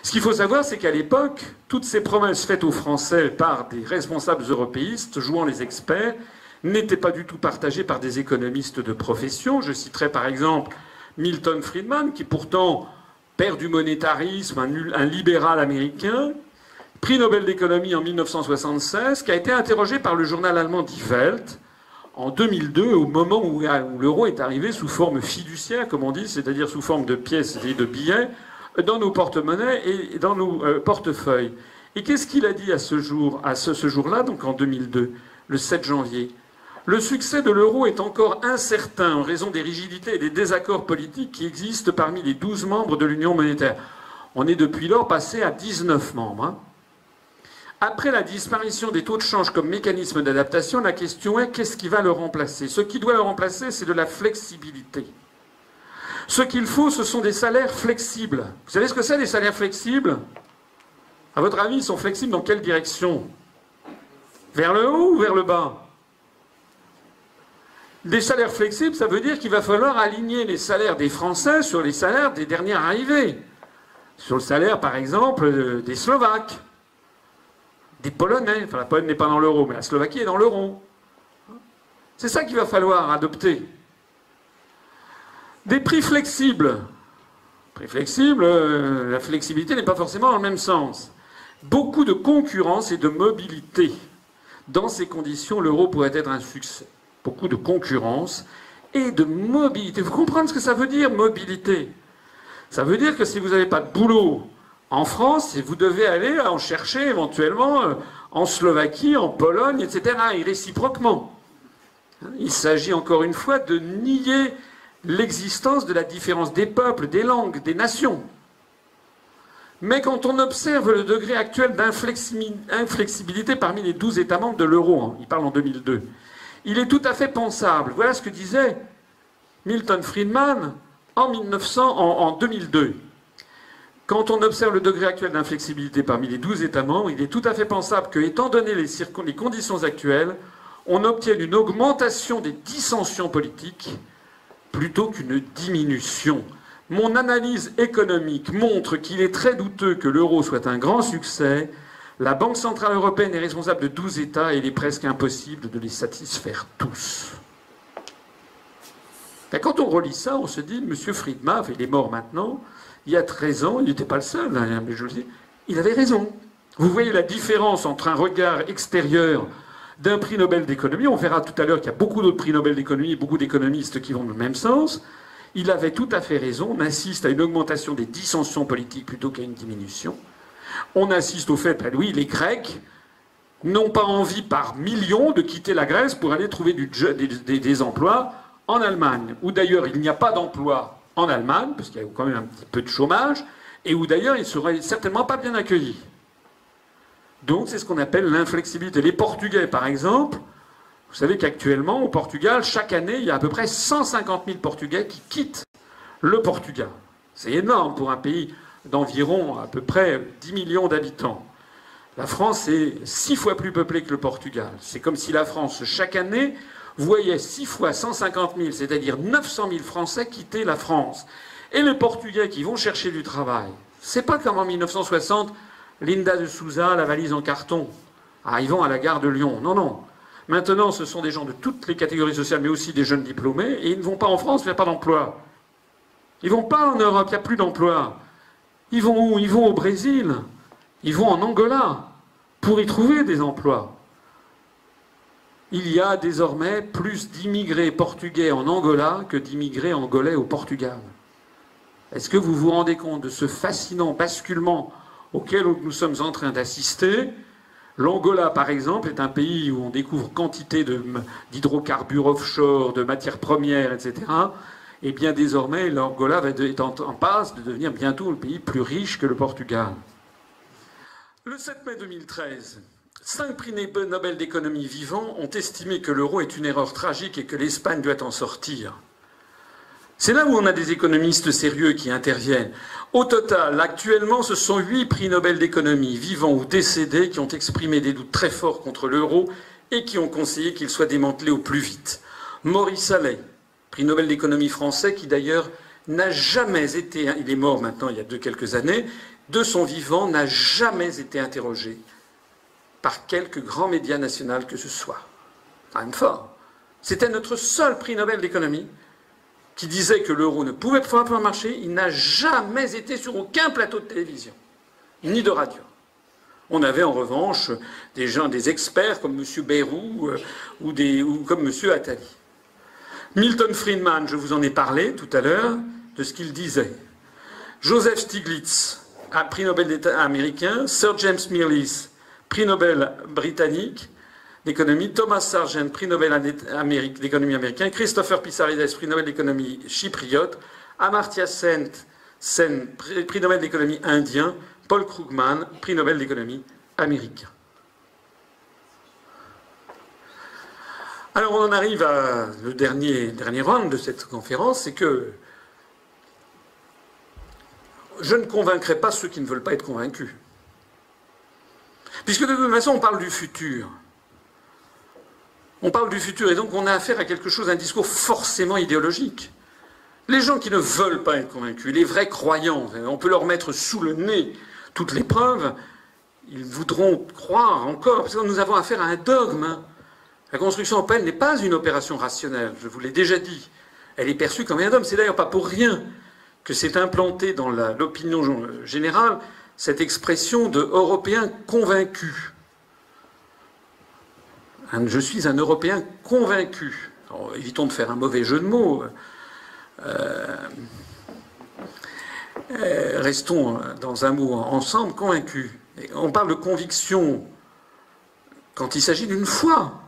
Ce qu'il faut savoir, c'est qu'à l'époque, toutes ces promesses faites aux Français par des responsables européistes, jouant les experts, n'étaient pas du tout partagées par des économistes de profession. Je citerai par exemple Milton Friedman, qui est pourtant père du monétarisme, un libéral américain, prix Nobel d'économie en 1976, qui a été interrogé par le journal allemand Die Welt en 2002, au moment où l'euro est arrivé sous forme fiduciaire, comme on dit, c'est-à-dire sous forme de pièces et de billets, dans nos porte-monnaies et dans nos portefeuilles. Et qu'est-ce qu'il a dit à ce jour-là, donc en 2002, le 7 janvier? Le succès de l'euro est encore incertain en raison des rigidités et des désaccords politiques qui existent parmi les 12 membres de l'Union monétaire. On est depuis lors passé à 19 membres. Hein. Après la disparition des taux de change comme mécanisme d'adaptation, la question est qu'est-ce qui va le remplacer? Ce qui doit le remplacer, c'est de la flexibilité. Ce qu'il faut, ce sont des salaires flexibles. Vous savez ce que c'est, des salaires flexibles? À votre avis, ils sont flexibles dans quelle direction? Vers le haut ou vers le bas? Des salaires flexibles, ça veut dire qu'il va falloir aligner les salaires des Français sur les salaires des derniers arrivés. Sur le salaire, par exemple, des Slovaques, des Polonais. Enfin, la Pologne n'est pas dans l'euro, mais la Slovaquie est dans l'euro. C'est ça qu'il va falloir adopter. Des prix flexibles. Prix flexibles, la flexibilité n'est pas forcément dans le même sens. Beaucoup de concurrence et de mobilité. Dans ces conditions, l'euro pourrait être un succès. Beaucoup de concurrence et de mobilité. Vous comprenez ce que ça veut dire, mobilité? Ça veut dire que si vous n'avez pas de boulot en France, vous devez aller en chercher éventuellement en Slovaquie, en Pologne, etc. Et réciproquement. Il s'agit encore une fois de nier l'existence de la différence des peuples, des langues, des nations. Mais quand on observe le degré actuel d'inflexibilité parmi les 12 États membres de l'euro, hein, il parle en 2002, il est tout à fait pensable. Voilà ce que disait Milton Friedman en 2002. Quand on observe le degré actuel d'inflexibilité parmi les 12 États membres, il est tout à fait pensable que, étant donné les conditions actuelles, on obtienne une augmentation des dissensions politiques plutôt qu'une diminution. Mon analyse économique montre qu'il est très douteux que l'euro soit un grand succès. La Banque centrale européenne est responsable de 12 États et il est presque impossible de les satisfaire tous. Et quand on relit ça, on se dit, M. Friedman, il est mort maintenant, il y a 13 ans, il n'était pas le seul, hein, mais je le dis, il avait raison. Vous voyez la différence entre un regard extérieur d'un prix Nobel d'économie, on verra tout à l'heure qu'il y a beaucoup d'autres prix Nobel d'économie, beaucoup d'économistes qui vont dans le même sens. Il avait tout à fait raison, on assiste à une augmentation des dissensions politiques plutôt qu'à une diminution. On assiste au fait, ben oui, les Grecs n'ont pas envie par millions de quitter la Grèce pour aller trouver des emplois en Allemagne, où d'ailleurs il n'y a pas d'emploi en Allemagne, parce qu'il y a quand même un petit peu de chômage, et où d'ailleurs ils ne seraient certainement pas bien accueillis. Donc c'est ce qu'on appelle l'inflexibilité. Les Portugais, par exemple, vous savez qu'actuellement, au Portugal, chaque année, il y a à peu près 150 000 Portugais qui quittent le Portugal. C'est énorme pour un pays d'environ à peu près 10 millions d'habitants. La France est 6 fois plus peuplée que le Portugal. C'est comme si la France, chaque année, voyait 6 fois 150 000, c'est-à-dire 900 000 Français quitter la France. Et les Portugais qui vont chercher du travail, c'est pas comme en 1960, Linda de Souza, la valise en carton, arrivant à la gare de Lyon. Non, non. Maintenant, ce sont des gens de toutes les catégories sociales, mais aussi des jeunes diplômés, et ils ne vont pas en France, il n'y a pas d'emploi. Ils ne vont pas en Europe, il n'y a plus d'emploi. Ils vont où? Ils vont au Brésil, ils vont en Angola, pour y trouver des emplois. Il y a désormais plus d'immigrés portugais en Angola que d'immigrés angolais au Portugal. Est-ce que vous vous rendez compte de ce fascinant basculement auquel nous sommes en train d'assister? L'Angola, par exemple, est un pays où on découvre quantité d'hydrocarbures offshore, de matières premières, etc. Et bien désormais, l'Angola est en passe de devenir bientôt le pays plus riche que le Portugal. Le 7 mai 2013, 5 prix Nobel d'économie vivants ont estimé que l'euro est une erreur tragique et que l'Espagne doit en sortir. C'est là où on a des économistes sérieux qui interviennent. Au total, actuellement, ce sont 8 prix Nobel d'économie, vivants ou décédés, qui ont exprimé des doutes très forts contre l'euro et qui ont conseillé qu'il soit démantelé au plus vite. Maurice Allais, prix Nobel d'économie français, qui d'ailleurs n'a jamais été, il est mort maintenant il y a quelques années, de son vivant, n'a jamais été interrogé par quelque grand média national que ce soit. Quand même fort. C'était notre seul prix Nobel d'économie qui disait que l'euro ne pouvait pas marcher. Il n'a jamais été sur aucun plateau de télévision, ni de radio. On avait en revanche des experts comme M. Bayrou ou comme M. Attali. Milton Friedman, je vous en ai parlé tout à l'heure, de ce qu'il disait. Joseph Stiglitz, prix Nobel américain. Sir James Mirrlees, prix Nobel britannique d'économie. Thomas Sargent, prix Nobel d'économie américain. Christopher Pissarides, prix Nobel d'économie chypriote. Amartya Sen, prix Nobel d'économie indien. Paul Krugman, prix Nobel d'économie américain. Alors on en arrive à le dernier round de cette conférence, c'est que je ne convaincrai pas ceux qui ne veulent pas être convaincus. Puisque de toute façon, on parle du futur. On parle du futur, et donc on a affaire à quelque chose, un discours forcément idéologique. Les gens qui ne veulent pas être convaincus, les vrais croyants, on peut leur mettre sous le nez toutes les preuves, ils voudront croire encore, parce que nous avons affaire à un dogme. La construction européenne n'est pas une opération rationnelle, je vous l'ai déjà dit. Elle est perçue comme un dogme. C'est d'ailleurs pas pour rien que s'est implantée dans l'opinion générale cette expression de Européen convaincu. Je suis un Européen convaincu. Alors, évitons de faire un mauvais jeu de mots. Restons dans un mot ensemble, convaincu. On parle de conviction quand il s'agit d'une foi.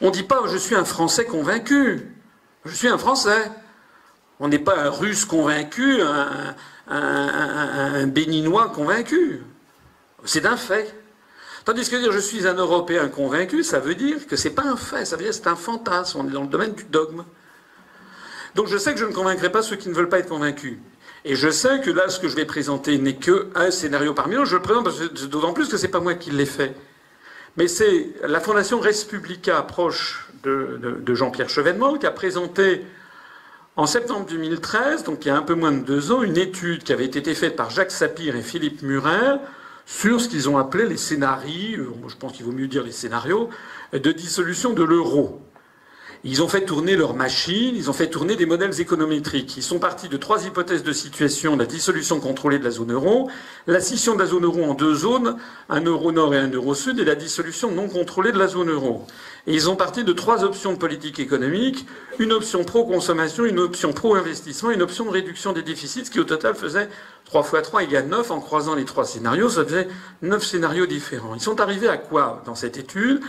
On ne dit pas « je suis un Français convaincu ». Je suis un Français. On n'est pas un Russe convaincu, un Béninois convaincu. C'est un fait. Tandis que dire « je suis un Européen convaincu », ça veut dire que ce n'est pas un fait, ça veut dire que c'est un fantasme. On est dans le domaine du dogme. Donc je sais que je ne convaincrai pas ceux qui ne veulent pas être convaincus. Et je sais que là, ce que je vais présenter n'est qu'un scénario parmi d'autres. Je le présente d'autant plus que ce n'est pas moi qui l'ai fait. Mais c'est la Fondation Res Publica, proche de Jean-Pierre Chevènement, qui a présenté en septembre 2013, donc il y a un peu moins de 2 ans, une étude qui avait été faite par Jacques Sapir et Philippe Murer sur ce qu'ils ont appelé les scénarios, je pense qu'il vaut mieux dire les scénarios, de dissolution de l'euro. Ils ont fait tourner leurs machines, ils ont fait tourner des modèles économétriques. Ils sont partis de 3 hypothèses de situation: la dissolution contrôlée de la zone euro, la scission de la zone euro en 2 zones, un euro nord et un euro sud, et la dissolution non contrôlée de la zone euro. Et ils ont parti de 3 options de politique économique, une option pro-consommation, une option pro-investissement, une option de réduction des déficits, ce qui au total faisait 3 x 3 égale 9. En croisant les 3 scénarios, ça faisait 9 scénarios différents. Ils sont arrivés à quoi dans cette étude?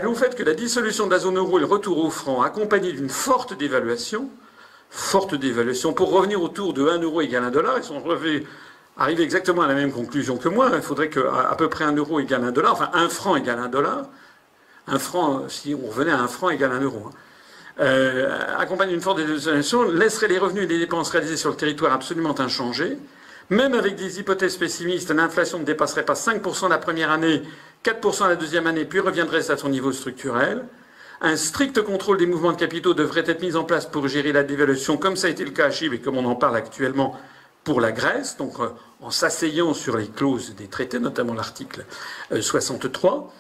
Au fait que la dissolution de la zone euro et le retour au franc, accompagné d'une forte dévaluation, pour revenir autour de 1 euro égale 1 dollar, ils sont arrivés exactement à la même conclusion que moi. Il faudrait qu'à peu près 1 euro égale 1 dollar, enfin 1 franc égale 1 dollar. Un franc, si on revenait à 1 franc égale 1 euro. Accompagné d'une forte dévaluation, laisserait les revenus et les dépenses réalisées sur le territoire absolument inchangés. Même avec des hypothèses pessimistes, l'inflation ne dépasserait pas 5% la première année, 4% la deuxième année, puis reviendrait à son niveau structurel. Un strict contrôle des mouvements de capitaux devrait être mis en place pour gérer la dévaluation, comme ça a été le cas à Chypre et comme on en parle actuellement pour la Grèce, donc en s'asseyant sur les clauses des traités, notamment l'article 63.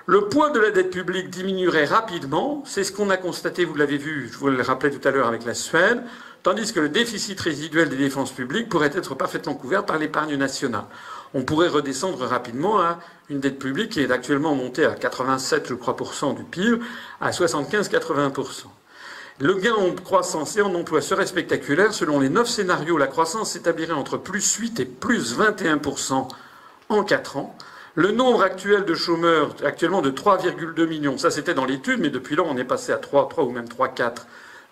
Le poids de la dette publique diminuerait rapidement, c'est ce qu'on a constaté, vous l'avez vu, je vous le rappelais tout à l'heure avec la Suède, tandis que le déficit résiduel des dépenses publiques pourrait être parfaitement couvert par l'épargne nationale. On pourrait redescendre rapidement à une dette publique qui est actuellement montée à 87, je crois, du PIB, à 75-80%. Le gain en croissance et en emploi serait spectaculaire. Selon les 9 scénarios, la croissance s'établirait entre plus 8 et plus 21% en 4 ans. Le nombre actuel de chômeurs, actuellement de 3,2 millions, ça c'était dans l'étude, mais depuis là on est passé à 3 ou même 3,4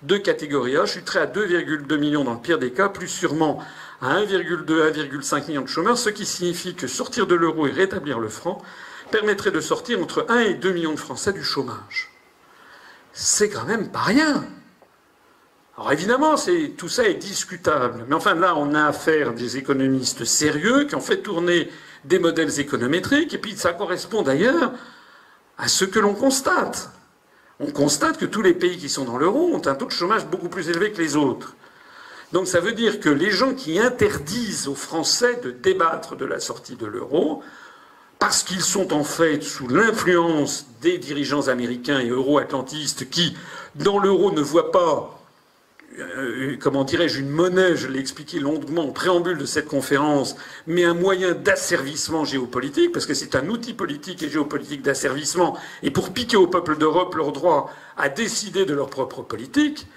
de catégorie A, chuterait à 2,2 millions dans le pire des cas, plus sûrement à 1,2, 1,5 millions de chômeurs, ce qui signifie que sortir de l'euro et rétablir le franc permettrait de sortir entre 1 et 2 millions de Français du chômage. C'est quand même pas rien. Alors évidemment, tout ça est discutable, mais enfin là on a affaire à des économistes sérieux qui ont fait tourner des modèles économétriques, et puis ça correspond d'ailleurs à ce que l'on constate. On constate que tous les pays qui sont dans l'euro ont un taux de chômage beaucoup plus élevé que les autres. Donc ça veut dire que les gens qui interdisent aux Français de débattre de la sortie de l'euro, parce qu'ils sont en fait sous l'influence des dirigeants américains et euro-atlantistes qui, dans l'euro, ne voient pas, comment dirais-je, une monnaie, je l'ai expliqué longuement au préambule de cette conférence, mais un moyen d'asservissement géopolitique, parce que c'est un outil politique et géopolitique d'asservissement, et pour piquer au peuple d'Europe leur droit à décider de leur propre politique.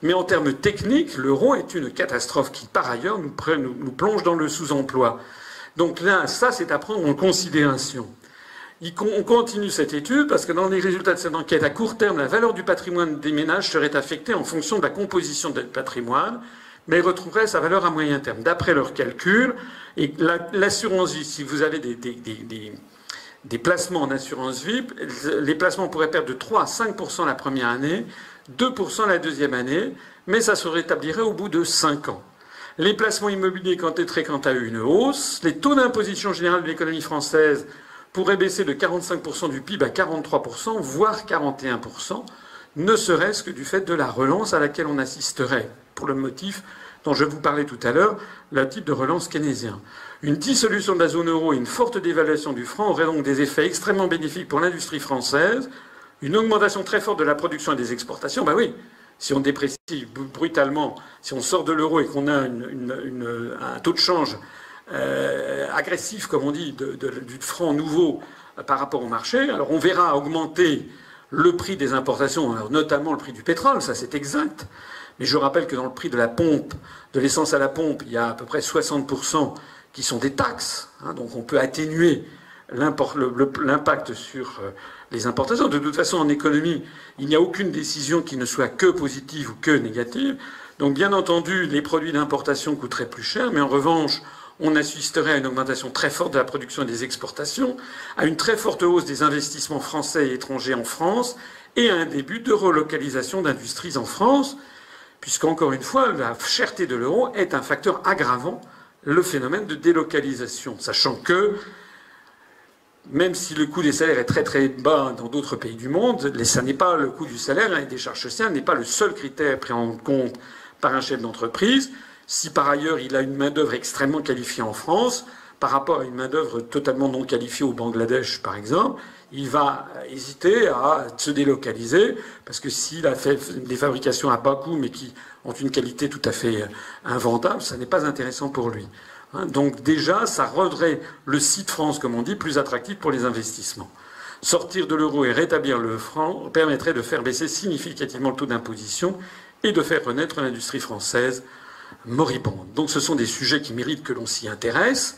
Mais en termes techniques, l'euro est une catastrophe qui, par ailleurs, nous plonge dans le sous-emploi. Donc là, ça, c'est à prendre en considération. On continue cette étude parce que dans les résultats de cette enquête, à court terme, la valeur du patrimoine des ménages serait affectée en fonction de la composition du patrimoine, mais retrouverait sa valeur à moyen terme. D'après leurs calculs, et l'assurance vie, si vous avez des placements en assurance vie, les placements pourraient perdre de 3 à 5% la première année, 2% la deuxième année, mais ça se rétablirait au bout de 5 ans. Les placements immobiliers connaîtraient quant à eux une hausse. Les taux d'imposition générale de l'économie française pourraient baisser de 45% du PIB à 43%, voire 41%, ne serait-ce que du fait de la relance à laquelle on assisterait, pour le motif dont je vous parlais tout à l'heure, le type de relance keynésien. Une dissolution de la zone euro et une forte dévaluation du franc auraient donc des effets extrêmement bénéfiques pour l'industrie française, une augmentation très forte de la production et des exportations. Ben oui, si on déprécie brutalement, si on sort de l'euro et qu'on a un taux de change agressif, comme on dit, du franc nouveau par rapport au marché, alors on verra augmenter le prix des importations, alors notamment le prix du pétrole, ça c'est exact. Mais je rappelle que dans le prix de la pompe, de l'essence à la pompe, il y a à peu près 60% qui sont des taxes. Hein, donc on peut atténuer l'impact sur les importations. De toute façon, en économie, il n'y a aucune décision qui ne soit que positive ou que négative. Donc, bien entendu, les produits d'importation coûteraient plus cher, mais en revanche, on assisterait à une augmentation très forte de la production et des exportations, à une très forte hausse des investissements français et étrangers en France, et à un début de relocalisation d'industries en France, puisqu'encore une fois, la cherté de l'euro est un facteur aggravant le phénomène de délocalisation, sachant que même si le coût des salaires est très très bas dans d'autres pays du monde, ça n'est pas le coût du salaire et des charges sociales n'est pas le seul critère pris en compte par un chef d'entreprise. Si par ailleurs il a une main-d'œuvre extrêmement qualifiée en France, par rapport à une main-d'œuvre totalement non qualifiée au Bangladesh par exemple, il va hésiter à se délocaliser, parce que s'il a fait des fabrications à bas coût mais qui ont une qualité tout à fait inventable, ça n'est pas intéressant pour lui. Donc déjà, ça rendrait le site France, comme on dit, plus attractif pour les investissements. Sortir de l'euro et rétablir le franc permettrait de faire baisser significativement le taux d'imposition et de faire renaître l'industrie française moribonde. Donc ce sont des sujets qui méritent que l'on s'y intéresse.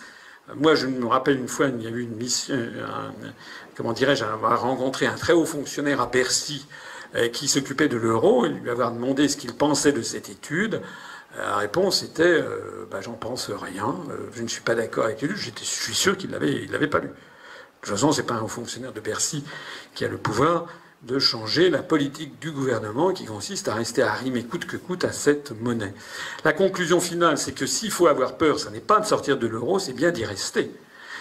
Moi, je me rappelle une fois, il y a eu une mission, comment dirais-je, à rencontrer un très haut fonctionnaire à Bercy qui s'occupait de l'euro et lui avoir demandé ce qu'il pensait de cette étude. La réponse était j'en pense rien, je ne suis pas d'accord avec lui, je suis sûr qu'il l'avait pas lu. De toute façon, c'est pas un haut fonctionnaire de Bercy qui a le pouvoir de changer la politique du gouvernement qui consiste à rester arrimé coûte que coûte à cette monnaie. La conclusion finale, c'est que s'il faut avoir peur, ça n'est pas de sortir de l'euro, c'est bien d'y rester.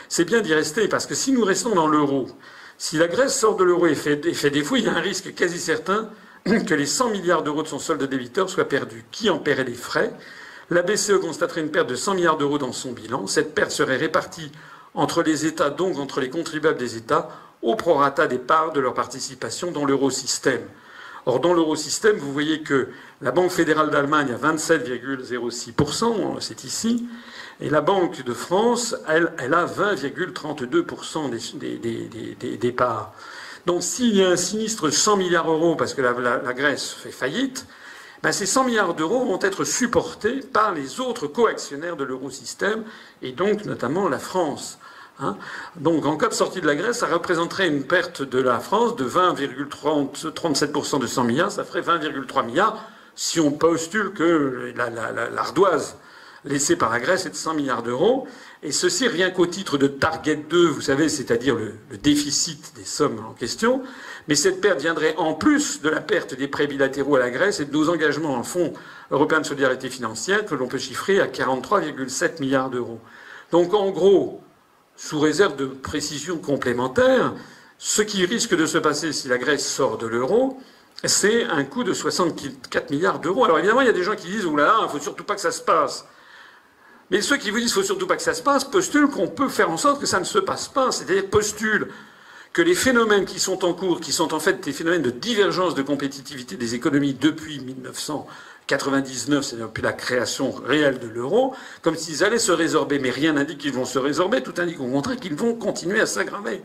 C'est bien d'y rester parce que si nous restons dans l'euro, si la Grèce sort de l'euro et fait défaut, il y a un risque quasi certain que les 100 milliards d'euros de son solde débiteur soient perdus. Qui en paierait les frais? La BCE constaterait une perte de 100 milliards d'euros dans son bilan. Cette perte serait répartie entre les États, donc entre les contribuables des États, au prorata des parts de leur participation dans l'eurosystème. Or, dans l'eurosystème, vous voyez que la Banque fédérale d'Allemagne a 27,06%, c'est ici, et la Banque de France, elle a 20,32% des parts. Donc s'il y a un sinistre de 100 milliards d'euros parce que la Grèce fait faillite, ces 100 milliards d'euros vont être supportés par les autres coactionnaires de l'eurosystème, et donc notamment la France. Donc en cas de sortie de la Grèce, ça représenterait une perte de la France de 20,37% de 100 milliards, ça ferait 20,3 milliards si on postule que l'ardoise laissée par la Grèce est de 100 milliards d'euros. Et ceci rien qu'au titre de Target 2, vous savez, c'est-à-dire le déficit des sommes en question. Mais cette perte viendrait en plus de la perte des prêts bilatéraux à la Grèce et de nos engagements en Fonds européen de solidarité financière que l'on peut chiffrer à 43,7 milliards d'euros. Donc en gros, sous réserve de précisions complémentaires, ce qui risque de se passer si la Grèce sort de l'euro, c'est un coût de 64 milliards d'euros. Alors évidemment, il y a des gens qui disent « Oulala, il ne faut surtout pas que ça se passe ». Mais ceux qui vous disent « il ne faut surtout pas que ça se passe » postulent qu'on peut faire en sorte que ça ne se passe pas. C'est-à-dire postulent que les phénomènes qui sont en cours, qui sont en fait des phénomènes de divergence de compétitivité des économies depuis 1999, c'est-à-dire depuis la création réelle de l'euro, comme s'ils allaient se résorber. Mais rien n'indique qu'ils vont se résorber, tout indique au contraire qu'ils vont continuer à s'aggraver.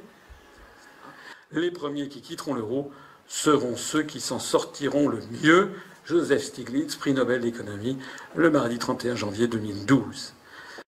Les premiers qui quitteront l'euro seront ceux qui s'en sortiront le mieux. Joseph Stiglitz, prix Nobel d'économie, le mardi 31 janvier 2012.